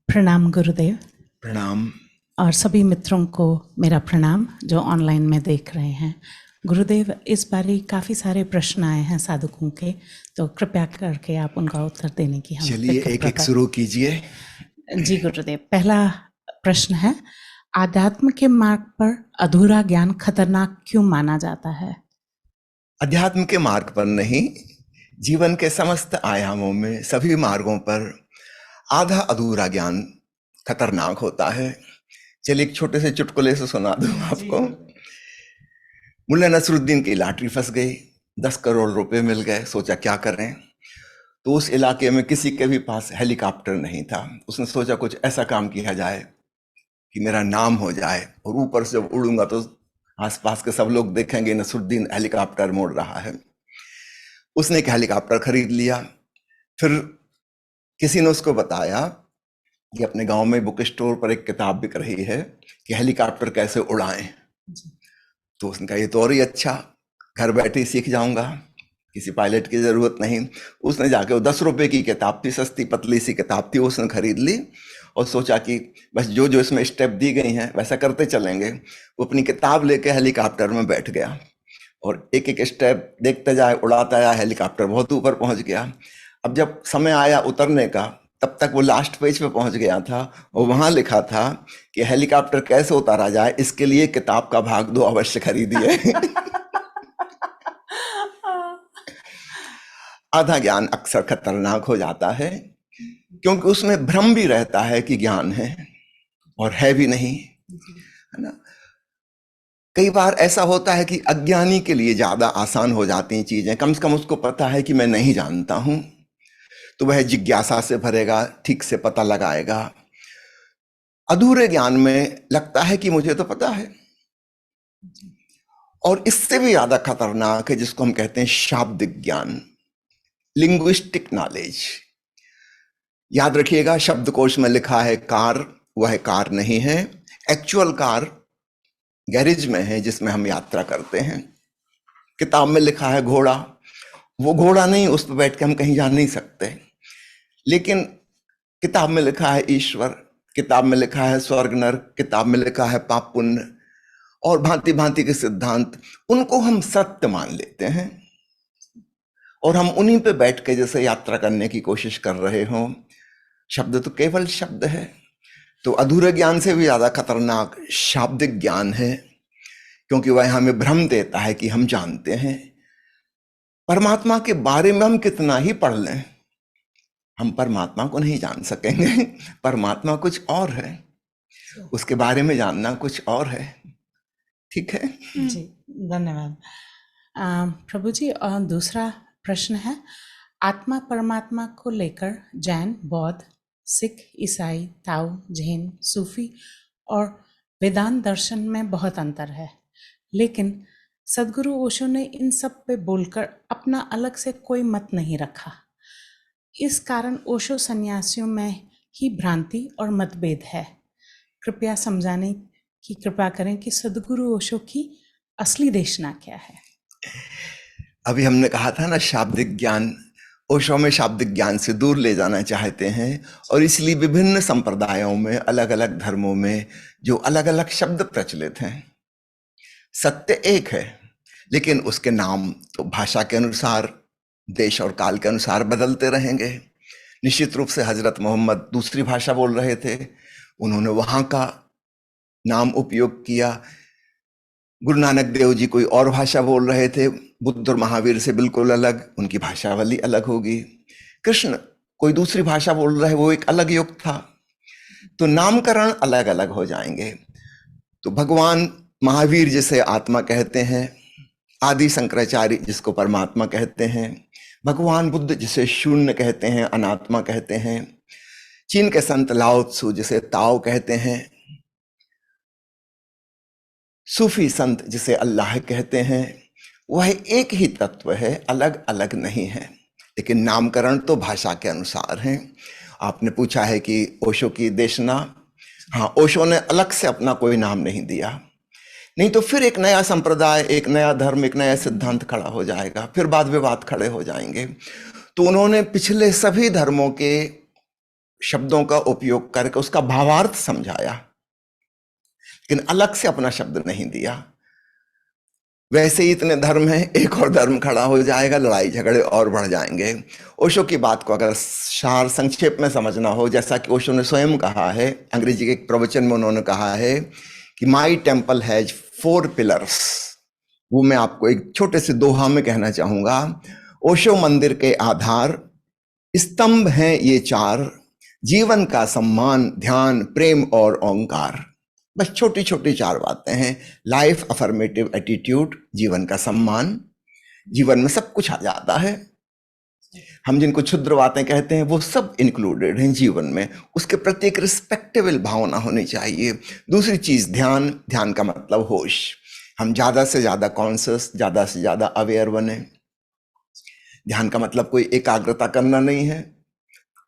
प्रणाम गुरुदेव। प्रणाम। और सभी मित्रों को मेरा प्रणाम जो ऑनलाइन में देख रहे हैं। गुरुदेव, इस बारी काफ़ी सारे प्रश्न आए हैं साधकों के, तो कृपया करके आप उनका उत्तर देने की हम चलिए एक एक शुरू कीजिए। जी गुरुदेव, पहला प्रश्न है, आध्यात्म के मार्ग पर अधूरा ज्ञान खतरनाक क्यों माना जाता है? अध्यात्म के मार्ग पर नहीं, जीवन के समस्त आयामों में सभी मार्गों पर आधा अधूरा ज्ञान खतरनाक होता है। चलिए एक छोटे से चुटकुले से सुना दूं आपको। मुल्ला नसरुद्दीन की लॉटरी फंस गई, 10 करोड़ रुपए मिल गए। सोचा क्या करें, तो उस इलाके में किसी के भी पास हेलीकॉप्टर नहीं था। उसने सोचा कुछ ऐसा काम किया जाए कि मेरा नाम हो जाए, और ऊपर से जब उड़ूंगा तो आसपास के सब लोग देखेंगे नसरुद्दीन हेलीकॉप्टर मोड़ रहा है। उसने एक हेलीकॉप्टर खरीद लिया। फिर किसी ने उसको बताया कि अपने गांव में बुक स्टोर पर एक किताब बिक रही है कि हेलीकॉप्टर कैसे उड़ाएं। तो उसने कहा ये तो और ही अच्छा, घर बैठे ही सीख जाऊंगा, किसी पायलट की जरूरत नहीं। उसने जाके वो 10 रुपए की किताब थी, सस्ती पतली सी किताब थी, उसने खरीद ली और सोचा कि बस जो जो इसमें स्टेप दी गई हैं वैसा करते चलेंगे। वो अपनी किताब लेके हेलीकॉप्टर में बैठ गया और एक एक स्टेप देखते जाए, उड़ाता जाए। हेलीकॉप्टर बहुत ऊपर पहुंच गया। अब जब समय आया उतरने का, तब तक वो लास्ट पेज पे पहुंच गया था और वहां लिखा था कि हेलीकॉप्टर कैसे उतारा जाए, इसके लिए किताब का भाग 2 अवश्य खरीदिए। आधा ज्ञान अक्सर खतरनाक हो जाता है, क्योंकि उसमें भ्रम भी रहता है कि ज्ञान है और है भी नहीं, है ना। कई बार ऐसा होता है कि अज्ञानी के लिए ज्यादा आसान हो जाती हैं चीजें। कम से कम उसको पता है कि मैं नहीं जानता हूं, तो वह जिज्ञासा से भरेगा, ठीक से पता लगाएगा। अधूरे ज्ञान में लगता है कि मुझे तो पता है। और इससे भी ज्यादा खतरनाक है जिसको हम कहते हैं शाब्दिक ज्ञान, लिंग्विस्टिक नॉलेज। याद रखिएगा, शब्दकोश में लिखा है कार, वह कार नहीं है। एक्चुअल कार गैरेज में है जिसमें हम यात्रा करते हैं। किताब में लिखा है घोड़ा, वो घोड़ा नहीं, उस पर बैठ के हम कहीं जा नहीं सकते। लेकिन किताब में लिखा है ईश्वर, किताब में लिखा है स्वर्ग नरक, किताब में लिखा है पाप पुण्य और भांति भांति के सिद्धांत, उनको हम सत्य मान लेते हैं और हम उन्हीं पे बैठ के जैसे यात्रा करने की कोशिश कर रहे हो। शब्द तो केवल शब्द है। तो अधूरे ज्ञान से भी ज्यादा खतरनाक शाब्दिक ज्ञान है, क्योंकि वह हमें भ्रम देता है कि हम जानते हैं। परमात्मा के बारे में हम कितना ही पढ़ लें, हम परमात्मा को नहीं जान सकेंगे। परमात्मा कुछ और है, उसके बारे में जानना कुछ और है। ठीक है जी, धन्यवाद। प्रभु जी, दूसरा प्रश्न है, आत्मा परमात्मा को लेकर जैन, बौद्ध, सिख, ईसाई, ताओ, जैन, सूफी और वेदांत दर्शन में बहुत अंतर है, लेकिन सदगुरु ओशो ने इन सब पे बोलकर अपना अलग से कोई मत नहीं रखा। इस कारण ओशो सन्यासियों में ही भ्रांति और मतभेद है। कृपया समझाने की कृपा करें कि सदगुरु ओशो की असली देशना क्या है। अभी हमने कहा था ना, शाब्दिक ज्ञान, ओशो में शाब्दिक ज्ञान से दूर ले जाना चाहते हैं, और इसलिए विभिन्न संप्रदायों में, अलग अलग धर्मों में जो अलग अलग शब्द प्रचलित हैं, सत्य एक है, लेकिन उसके नाम तो भाषा के अनुसार, देश और काल के अनुसार बदलते रहेंगे। निश्चित रूप से हजरत मोहम्मद दूसरी भाषा बोल रहे थे, उन्होंने वहां का नाम उपयोग किया। गुरु नानक देव जी कोई और भाषा बोल रहे थे, बुद्ध और महावीर से बिल्कुल अलग, उनकी भाषावली अलग होगी। कृष्ण कोई दूसरी भाषा बोल रहे, वो एक अलग युग था, तो नामकरण अलग अलग हो जाएंगे। तो भगवान महावीर जिसे आत्मा कहते हैं, आदि शंकराचार्य जिसको परमात्मा कहते हैं, भगवान बुद्ध जिसे शून्य कहते हैं, अनात्मा कहते हैं, चीन के संत लाओ त्सु जिसे ताओ कहते हैं, सूफी संत जिसे अल्लाह कहते हैं, वह एक ही तत्व है, अलग अलग नहीं है, लेकिन नामकरण तो भाषा के अनुसार है। आपने पूछा है कि ओशो की देशना, हाँ, ओशो ने अलग से अपना कोई नाम नहीं दिया, नहीं तो फिर एक नया संप्रदाय, एक नया धर्म, एक नया सिद्धांत खड़ा हो जाएगा, फिर वाद विवाद खड़े हो जाएंगे। तो उन्होंने पिछले सभी धर्मों के शब्दों का उपयोग करके उसका भावार्थ समझाया, लेकिन अलग से अपना शब्द नहीं दिया। वैसे ही इतने धर्म हैं, एक और धर्म खड़ा हो जाएगा, लड़ाई झगड़े और बढ़ जाएंगे। ओशो की बात को अगर सार संक्षेप में समझना हो, जैसा कि ओशो ने स्वयं कहा है, अंग्रेजी के एक प्रवचन में उन्होंने कहा है कि माई टेम्पल हैज 4 पिलर्स। वो मैं आपको एक छोटे से दोहा में कहना चाहूंगा। ओशो मंदिर के आधार स्तंभ हैं ये 4, जीवन का सम्मान, ध्यान, प्रेम और ओंकार। बस छोटी छोटी 4 बातें हैं। लाइफ अफर्मेटिव एटीट्यूड, जीवन का सम्मान, जीवन में सब कुछ आ जाता है। हम जिनको क्षुद्र बातें कहते हैं वो सब इंक्लूडेड हैं जीवन में। उसके प्रति एक रिस्पेक्टेबल भावना होनी चाहिए। दूसरी चीज ध्यान, ध्यान का मतलब होश। हम ज्यादा से ज्यादा कॉन्शियस, ज्यादा से ज्यादा अवेयर बने। ध्यान का मतलब कोई एकाग्रता करना नहीं है,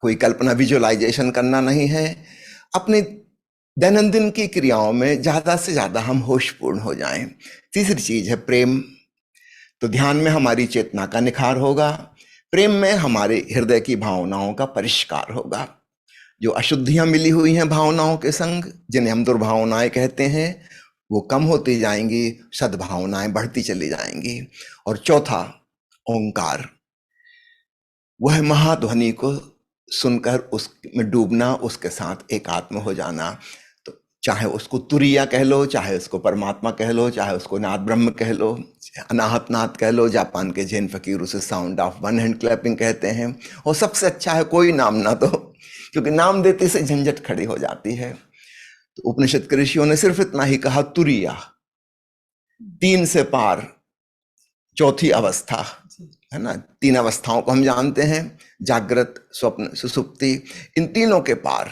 कोई कल्पना विजुअलाइजेशन करना नहीं है। अपनी दैनंदिन की क्रियाओं में ज्यादा से ज्यादा हम होशपूर्ण हो जाएं। तीसरी चीज है प्रेम। तो ध्यान में हमारी चेतना का निखार होगा, प्रेम में हमारे हृदय की भावनाओं का परिष्कार होगा। जो अशुद्धियां मिली हुई हैं भावनाओं के संग, जिन्हें हम दुर्भावनाएं कहते हैं, वो कम होती जाएंगी, सद्भावनाएं बढ़ती चली जाएंगी। और चौथा ओंकार, वह महाध्वनि को सुनकर उसमें डूबना, उसके साथ एकात्म हो जाना। तो चाहे उसको तुरिया कह लो, चाहे उसको परमात्मा कह लो, चाहे उसको नाद ब्रह्म कह लो, अनाहत नाद कह लो। जापान के जैन फकीर उसे sound of one hand clapping कहते हैं। और सबसे अच्छा है कोई नाम ना दो, क्योंकि नाम देते से झंझट खड़ी हो जाती है। तो उपनिषद के ऋषियों ने सिर्फ इतना ही कहा, तुरिया, 3 से पार, चौथी अवस्था है ना। 3 अवस्थाओं को हम जानते हैं, जागृत, स्वप्न, सुसुप्ति। इन तीनों के पार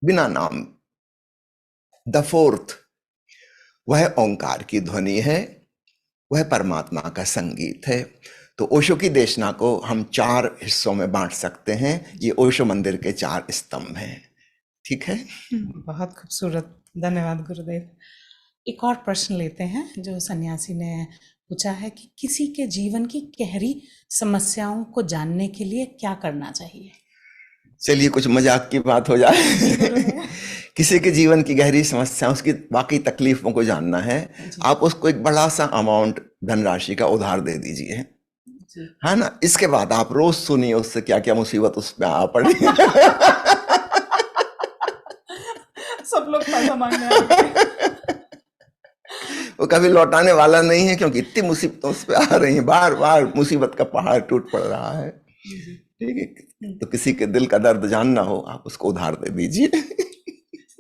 बिना नाम, द फोर्थ, वह ओंकार की ध्वनि है, वह परमात्मा का संगीत है। तो ओशो की देशना को हम 4 हिस्सों में बांट सकते हैं। ये ओशो मंदिर के 4 स्तंभ हैं। ठीक है। बहुत खूबसूरत, धन्यवाद गुरुदेव। एक और प्रश्न लेते हैं जो सन्यासी ने पूछा है कि किसी के जीवन की गहरी समस्याओं को जानने के लिए क्या करना चाहिए। चलिए कुछ मजाक की बात हो जाए। किसी के जीवन की गहरी समस्या, उसकी वाकई तकलीफों को जानना है, आप उसको एक बड़ा सा अमाउंट धनराशि का उधार दे दीजिए, है ना। इसके बाद आप रोज सुनिए उससे क्या क्या मुसीबत उस पर आ पड़ी। सब लोग पैसा मांगने आते हैं। वो कभी लौटाने वाला नहीं है, क्योंकि इतनी मुसीबतें उस पर आ रही हैं, बार बार मुसीबत का पहाड़ टूट पड़ रहा है। ठीक है। तो किसी के दिल का दर्द जानना हो, आप उसको उधार दे दीजिए।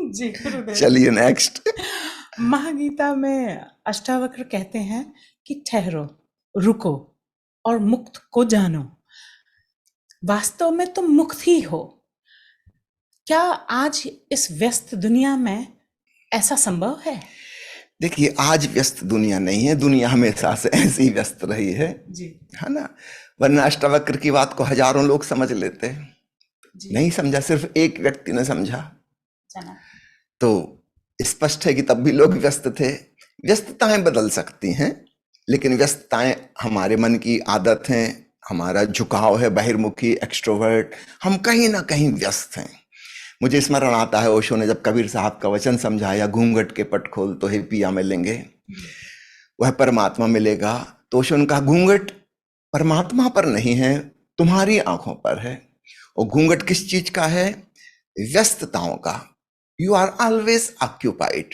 जी। चलिए नेक्स्ट। महागीता में अष्टावक्र कहते हैं कि ठहरो, रुको और मुक्त को जानो। वास्तव में तुम मुक्त ही हो। क्या आज इस व्यस्त दुनिया में ऐसा संभव है? देखिए, आज व्यस्त दुनिया नहीं है, दुनिया हमेशा से ऐसी ही व्यस्त रही है जी, है ना। वरना अष्टावक्र की बात को हजारों लोग समझ लेते, नहीं समझा, सिर्फ एक व्यक्ति ने समझा। तो स्पष्ट है कि तब भी लोग व्यस्त थे। व्यस्तताएं बदल सकती हैं, लेकिन व्यस्तताएं हमारे मन की आदत हैं, हमारा झुकाव है, बहिर्मुखी, एक्सट्रोवर्ट, हम कहीं ना कहीं व्यस्त हैं। मुझे स्मरण आता है ओशो ने जब कबीर साहब का वचन समझाया, घूंघट के पट खोल तो ही पिया मिलेंगे, वह परमात्मा मिलेगा। तो ओशो ने कहा, घूंघट परमात्मा पर नहीं है, तुम्हारी आंखों पर है। और घूंघट किस चीज का है? व्यस्तताओं का। You are always occupied.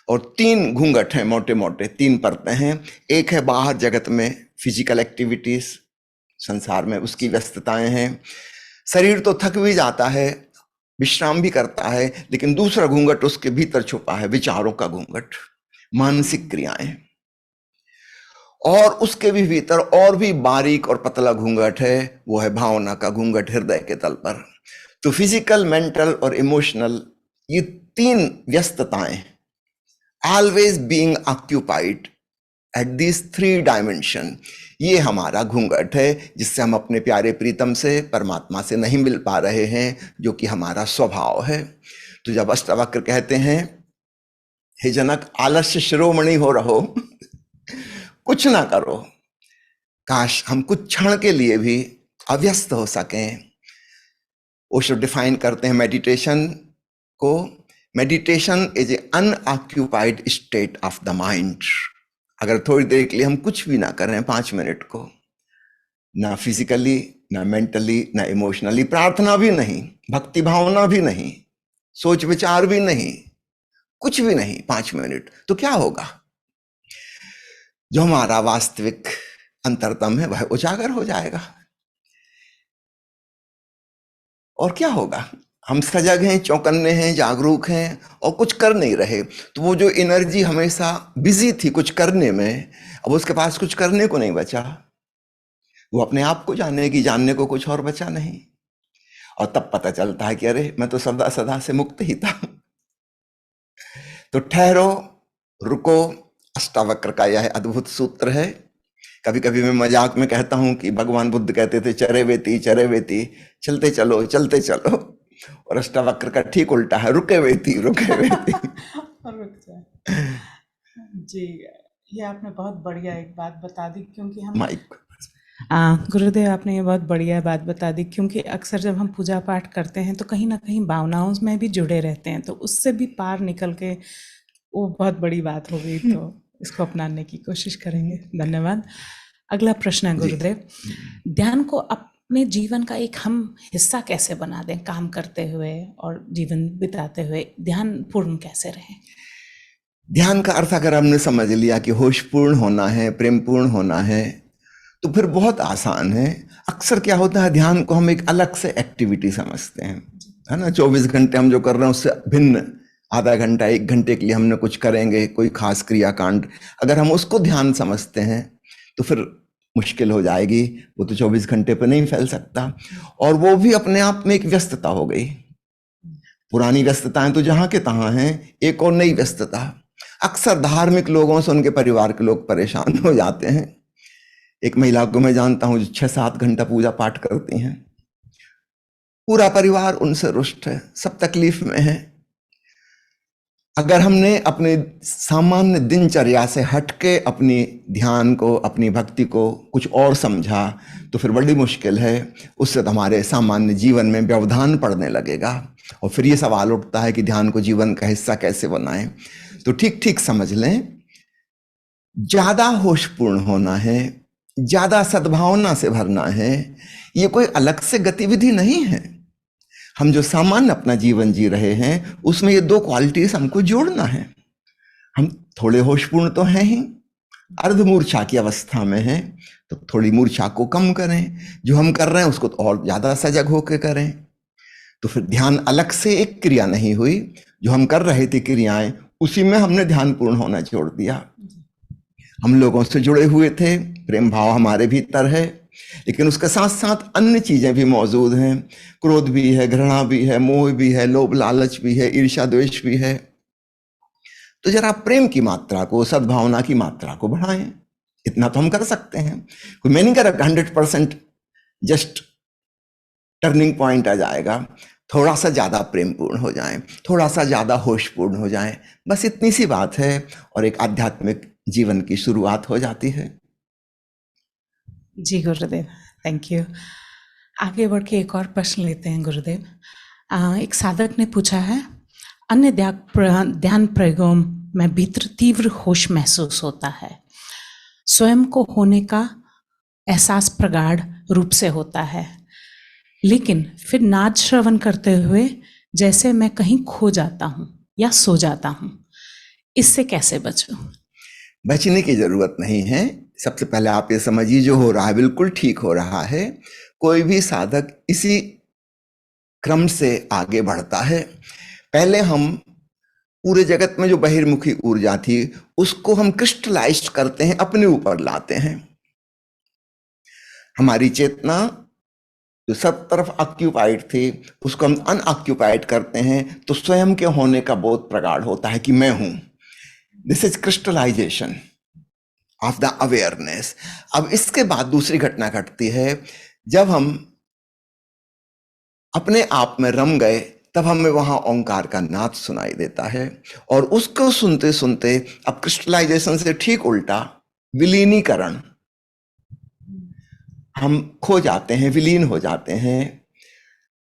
और 3 घूंघट हैं, मोटे मोटे 3 परतें हैं। एक है बाहर जगत में फिजिकल एक्टिविटीज, संसार में उसकी व्यस्तताएं हैं, शरीर तो थक भी जाता है, विश्राम भी करता है, लेकिन दूसरा घूंघट उसके भीतर छुपा है, विचारों का घूंघट, मानसिक क्रियाएं। और उसके भी भीतर और भी बारीक और पतला घूंघट है, वो है भावना का घूंघट, हृदय के तल पर। तो फिजिकल, मेंटल और इमोशनल, ये 3 व्यस्तताएं, always being occupied at this 3 dimension, ये हमारा घूंघट है, जिससे हम अपने प्यारे प्रीतम से, परमात्मा से नहीं मिल पा रहे हैं, जो कि हमारा स्वभाव है। तो जब अष्टावक्र कहते हैं, हे जनक, आलस्य शिरोमणि हो रहो, कुछ ना करो, काश हम कुछ क्षण के लिए भी अव्यस्त हो सकें, ओशो डिफाइन करते हैं मेडिटेशन को, meditation is a unoccupied state of the mind. अगर थोड़ी देर के लिए हम कुछ भी ना करें, 5 मिनट को, ना फिजिकली, ना मेंटली, ना इमोशनली, प्रार्थना भी नहीं, भक्ति भावना भी नहीं, सोच विचार भी नहीं, कुछ भी नहीं, 5 मिनट, तो क्या होगा? जो हमारा वास्तविक अंतरतम है वह उजागर हो जाएगा। और क्या होगा? हम सजग हैं, चौकन्ने हैं, जागरूक हैं और कुछ कर नहीं रहे, तो वो जो एनर्जी हमेशा बिजी थी कुछ करने में, अब उसके पास कुछ करने को नहीं बचा। वो अपने आप को जानेगी, जानने को कुछ और बचा नहीं। और तब पता चलता है कि अरे मैं तो सदा सदा से मुक्त ही था। तो ठहरो, रुको, अष्टावक्र का यह अद्भुत सूत्र है। कभी कभी मैं मजाक में कहता हूं कि भगवान बुद्ध कहते थे चरे वेती, चलते चलो चलते चलो, और अष्टावक्र का ठीक उल्टा है, रुके वेती, रुके वेती। रुक जाए। जी, ये आपने बहुत बढ़िया एक बात बता दी, क्योंकि हम माइक। गुरुदेव, आपने ये बहुत बढ़िया बात बता दी, क्योंकि अक्सर जब हम पूजा पाठ करते हैं तो कहीं ना कहीं भावनाओं में भी जुड़े रहते हैं, तो उससे भी पार निकल के वो बहुत बड़ी बात हो गई, तो इसको अपनाने की कोशिश करेंगे। धन्यवाद। अगला प्रश्न है गुरुदेव, ध्यान को अपने जीवन का एक हम हिस्सा कैसे बना दें, काम करते हुए और जीवन बिताते हुए ध्यान पूर्ण कैसे रहे? ध्यान का अर्थ अगर हमने समझ लिया कि होशपूर्ण होना है, प्रेमपूर्ण होना है, तो फिर बहुत आसान है। अक्सर क्या होता है, ध्यान को हम एक अलग से एक्टिविटी समझते हैं, है ना। 24 घंटे हम जो कर रहे हैं उससे भिन्न आधा घंटा, 1 घंटे के लिए हमने कुछ करेंगे, कोई खास क्रियाकांड, अगर हम उसको ध्यान समझते हैं तो फिर मुश्किल हो जाएगी। वो तो 24 घंटे पर नहीं फैल सकता, और वो भी अपने आप में एक व्यस्तता हो गई। पुरानी व्यस्तताएं तो जहां के तहां हैं, एक और नई व्यस्तता। अक्सर धार्मिक लोगों से उनके परिवार के लोग परेशान हो जाते हैं। एक महिला को मैं जानता हूं जो 6-7 घंटा पूजा पाठ करती हैं, पूरा परिवार उनसे रुष्ट है, सब तकलीफ में है। अगर हमने अपने सामान्य दिनचर्या से हटके अपनी ध्यान को, अपनी भक्ति को कुछ और समझा, तो फिर बड़ी मुश्किल है। उससे तो हमारे सामान्य जीवन में व्यवधान पड़ने लगेगा, और फिर ये सवाल उठता है कि ध्यान को जीवन का हिस्सा कैसे बनाएं। तो ठीक ठीक समझ लें, ज्यादा होशपूर्ण होना है, ज्यादा सद्भावना से भरना है, ये कोई अलग से गतिविधि नहीं है। हम जो सामान्य अपना जीवन जी रहे हैं उसमें ये 2 क्वालिटीज हमको जोड़ना है। हम थोड़े होशपूर्ण तो हैं ही, अर्धमूर्छा की अवस्था में हैं, तो थोड़ी मूर्छा को कम करें, जो हम कर रहे हैं उसको तो और ज्यादा सजग होकर करें। तो फिर ध्यान अलग से एक क्रिया नहीं हुई, जो हम कर रहे थे क्रियाएं, उसी में हमने ध्यानपूर्ण होना छोड़ दिया। हम लोगों से जुड़े हुए थे, प्रेम भाव हमारे भीतर है, लेकिन उसके साथ साथ अन्य चीजें भी मौजूद हैं। क्रोध भी है, घृणा भी है, मोह भी है, लोभ लालच भी है, ईर्ष्या द्वेष भी है। तो जरा प्रेम की मात्रा को, सद्भावना की मात्रा को बढ़ाएं। इतना तो हम कर सकते हैं। कोई मैं नहीं कर रहा 100% जस्ट टर्निंग पॉइंट आ जाएगा। थोड़ा सा ज्यादा प्रेमपूर्ण हो जाएं, थोड़ा सा ज्यादा होशपूर्ण हो जाएं, बस इतनी सी बात है, और एक आध्यात्मिक जीवन की शुरुआत हो जाती है। जी गुरुदेव, थैंक यू। आगे बढ़ के एक और प्रश्न लेते हैं गुरुदेव। एक साधक ने पूछा है, अन्य ध्यान प्रयोगों में भीतर तीव्र होश महसूस होता है, स्वयं को होने का एहसास प्रगाढ़ रूप से होता है, लेकिन फिर नाद श्रवण करते हुए जैसे मैं कहीं खो जाता हूं या सो जाता हूं, इससे कैसे बचूं? बचने की जरूरत नहीं है। सबसे पहले आप ये समझिए, जो हो रहा है बिल्कुल ठीक हो रहा है। कोई भी साधक इसी क्रम से आगे बढ़ता है। पहले हम पूरे जगत में जो बहिर्मुखी ऊर्जा थी उसको हम क्रिस्टलाइज करते हैं, अपने ऊपर लाते हैं। हमारी चेतना जो सब तरफ ऑक्यूपाइड थी उसको हम अनऑक्यूपाइड करते हैं, तो स्वयं के होने का बोध प्रगाढ़ होता है कि मैं हूं। This is crystallisation of the awareness. अब इसके बाद दूसरी घटना घटती है, जब हम अपने आप में रम गए, तब हमें वहां ओंकार का नाद सुनाई देता है, और उसको सुनते सुनते अब क्रिस्टलाइजेशन से ठीक उल्टा विलीनीकरण, हम खो जाते हैं, विलीन हो जाते हैं।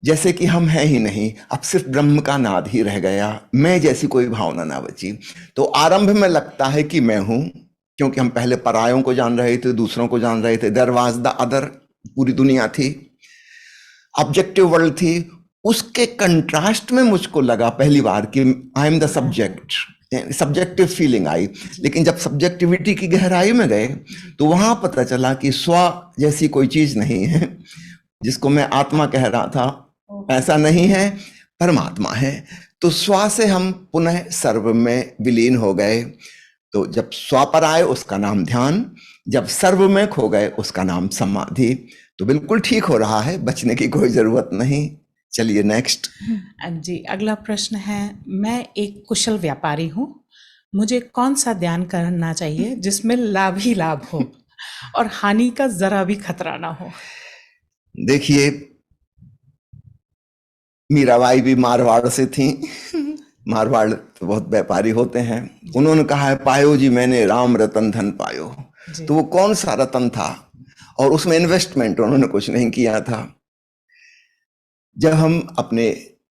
जैसे कि हम हैं ही नहीं, अब सिर्फ ब्रह्म का नाद ही रह गया, मैं जैसी कोई भावना ना बची। तो आरंभ में लगता है कि मैं हूं, क्योंकि हम पहले परायों को जान रहे थे, दूसरों को जान रहे थे, देयर वाज द अदर, पूरी दुनिया थी, ऑब्जेक्टिव वर्ल्ड थी। उसके कंट्रास्ट में मुझको लगा पहली बार कि I am the subject, subjective feeling आई। लेकिन जब सब्जेक्टिविटी की गहराई में गए तो वहां पता चला कि स्व जैसी कोई चीज नहीं है। जिसको मैं आत्मा कह रहा था ऐसा नहीं है, परमात्मा है। तो स्व से हम पुनः सर्व में विलीन हो गए। तो जब स्व पर आए उसका नाम ध्यान, जब सर्व में खो गए उसका नाम समाधि। तो बिल्कुल ठीक हो रहा है, बचने की कोई जरूरत नहीं। चलिए नेक्स्ट। जी, अगला प्रश्न है, मैं एक कुशल व्यापारी हूँ, मुझे कौन सा ध्यान करना चाहिए जिसमें लाभ ही लाभ हो और हानि का जरा भी खतरा ना हो? देखिए, मीराबाई भी मारवाड़ से थी। मारवाड़ तो बहुत व्यापारी होते हैं। उन्होंने कहा है, पायो जी मैंने राम रतन धन पायो। तो वो कौन सा रतन था, और उसमें इन्वेस्टमेंट उन्होंने कुछ नहीं किया था। जब हम अपने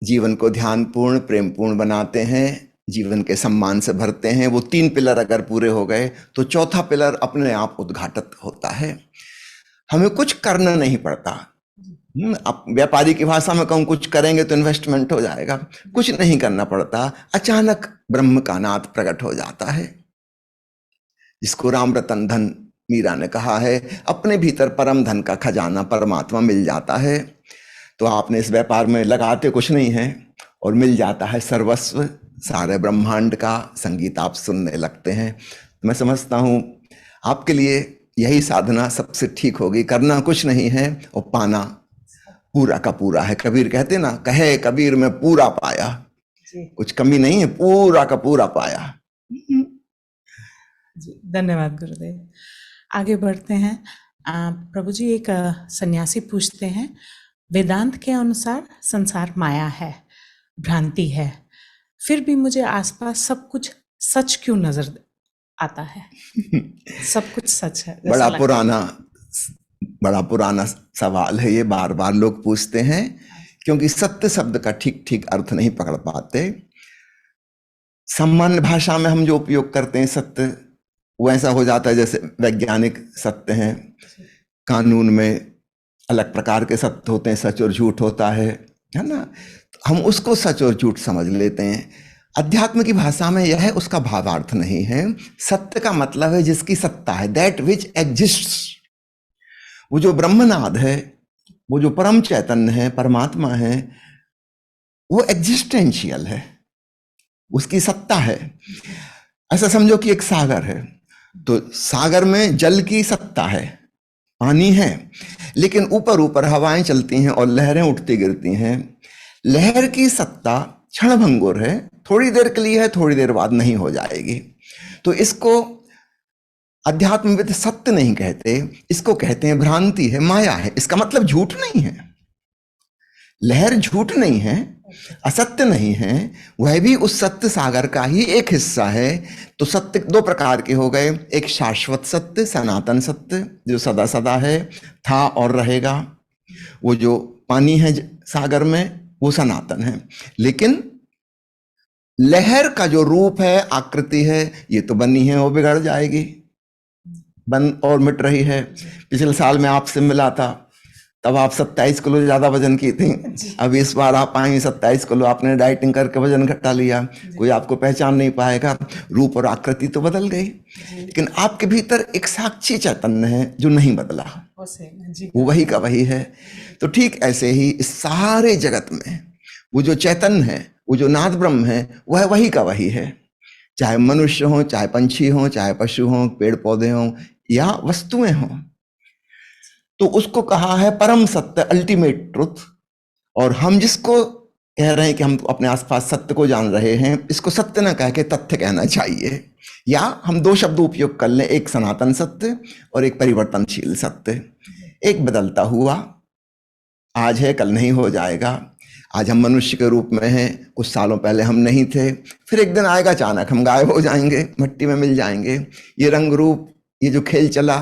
जीवन को ध्यानपूर्ण प्रेमपूर्ण बनाते हैं, जीवन के सम्मान से भरते हैं, वो 3 पिलर अगर पूरे हो गए तो चौथा पिलर अपने आप उद्घाटित होता है। हमें कुछ करना नहीं पड़ता। अब व्यापारी की भाषा में कहूं, कुछ करेंगे तो इन्वेस्टमेंट हो जाएगा, कुछ नहीं करना पड़ता, अचानक ब्रह्म का नाद प्रकट हो जाता है। जिसको राम रतन धन मीरा ने कहा है, अपने भीतर परम धन का खजाना परमात्मा मिल जाता है। तो आपने इस व्यापार में लगाते कुछ नहीं है और मिल जाता है सर्वस्व, सारे ब्रह्मांड का संगीत आप सुनने लगते हैं। मैं समझता हूं आपके लिए यही साधना सबसे ठीक होगी। करना कुछ नहीं है और पाना पूरा का पूरा है। कबीर कहते ना, कहे कबीर में पूरा पाया, कुछ कमी नहीं है, पूरा का पूरा पाया। जी, धन्यवाद गुरुदेव। आगे बढ़ते हैं। प्रभु जी, एक सन्यासी पूछते हैं, वेदांत के अनुसार संसार माया है, भ्रांति है, फिर भी मुझे आसपास सब कुछ सच क्यों नजर आता है? सब कुछ सच है जैसा लगता है। बड़ा पुराना सवाल है ये, बार बार लोग पूछते हैं, क्योंकि सत्य शब्द का ठीक ठीक अर्थ नहीं पकड़ पाते। सामान्य भाषा में हम जो उपयोग करते हैं सत्य, वो ऐसा हो जाता है जैसे वैज्ञानिक सत्य हैं, कानून में अलग प्रकार के सत्य होते हैं, सच और झूठ होता है ना। हम उसको सच और झूठ समझ लेते हैं। अध्यात्म की भाषा में यह उसका भावार्थ नहीं है। सत्य का मतलब है जिसकी सत्ता है, दैट विच एग्जिस्ट्स। वो जो ब्रह्मनाद है, वो जो परम चैतन्य है, परमात्मा है, वो एग्जिस्टेंशियल है, उसकी सत्ता है। ऐसा समझो कि एक सागर है, तो सागर में जल की सत्ता है, पानी है, लेकिन ऊपर ऊपर हवाएं चलती हैं और लहरें उठती गिरती हैं। लहर की सत्ता क्षणभंगुर है, थोड़ी देर के लिए है, थोड़ी देर बाद नहीं हो जाएगी। तो इसको अध्यात्मविद सत्य नहीं कहते, इसको कहते हैं भ्रांति है, माया है। इसका मतलब झूठ नहीं है, लहर झूठ नहीं है, असत्य नहीं है, वह भी उस सत्य सागर का ही एक हिस्सा है। तो सत्य 2 प्रकार के हो गए, एक शाश्वत सत्य, सनातन सत्य, जो सदा सदा है, था और रहेगा। वो जो पानी है सागर में, वो सनातन है। लेकिन लहर का जो रूप है, आकृति है, ये तो बनी है, वो बिगड़ जाएगी, बन और मिट रही है। पिछले साल मैं आपसे मिला था, तब आप 27 किलो ज्यादा वजन की थी। अब इस बार आप आएंगे 27 किलो, आपने डाइटिंग करके वजन घटा लिया, कोई आपको पहचान नहीं पाएगा। रूप और आकृति तो बदल गई, लेकिन आपके भीतर एक साक्षी चैतन्य है जो नहीं बदला, वो वही का वही है। तो ठीक ऐसे ही इस सारे जगत में वो जो चैतन्य है, वो जो नाद ब्रह्म है, वह वही का वही है। चाहे मनुष्य हो, चाहे पंछी हो, चाहे पशु हो, पेड़ पौधे हो या वस्तुएं हो, तो उसको कहा है परम सत्य, अल्टीमेट ट्रुथ। और हम जिसको कह रहे हैं कि हम अपने आसपास सत्य को जान रहे हैं, इसको सत्य ना कह के तथ्य कहना चाहिए। या हम 2 शब्द उपयोग कर लें, एक सनातन सत्य और एक परिवर्तनशील सत्य। एक बदलता हुआ, आज है कल नहीं हो जाएगा। आज हम मनुष्य के रूप में हैं, कुछ सालों पहले हम नहीं थे, फिर एक दिन आएगा अचानक हम गायब हो जाएंगे, मिट्टी में मिल जाएंगे। ये रंग रूप, ये जो खेल चला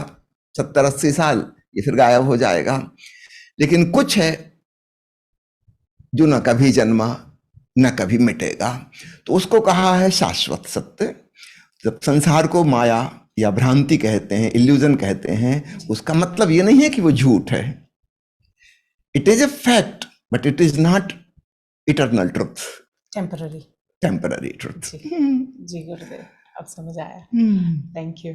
70-80 साल, ये फिर गायब हो जाएगा। लेकिन कुछ है जो न कभी जन्मा न कभी मिटेगा, तो उसको कहा है शाश्वत सत्य। जब संसार को माया या भ्रांति कहते हैं, इल्यूजन कहते हैं, उसका मतलब ये नहीं है कि वो झूठ है। It is a fact but it is not eternal truth, temporary. Temporary truth. जी जी गुरुदेव, अब समझ आया। Thank you.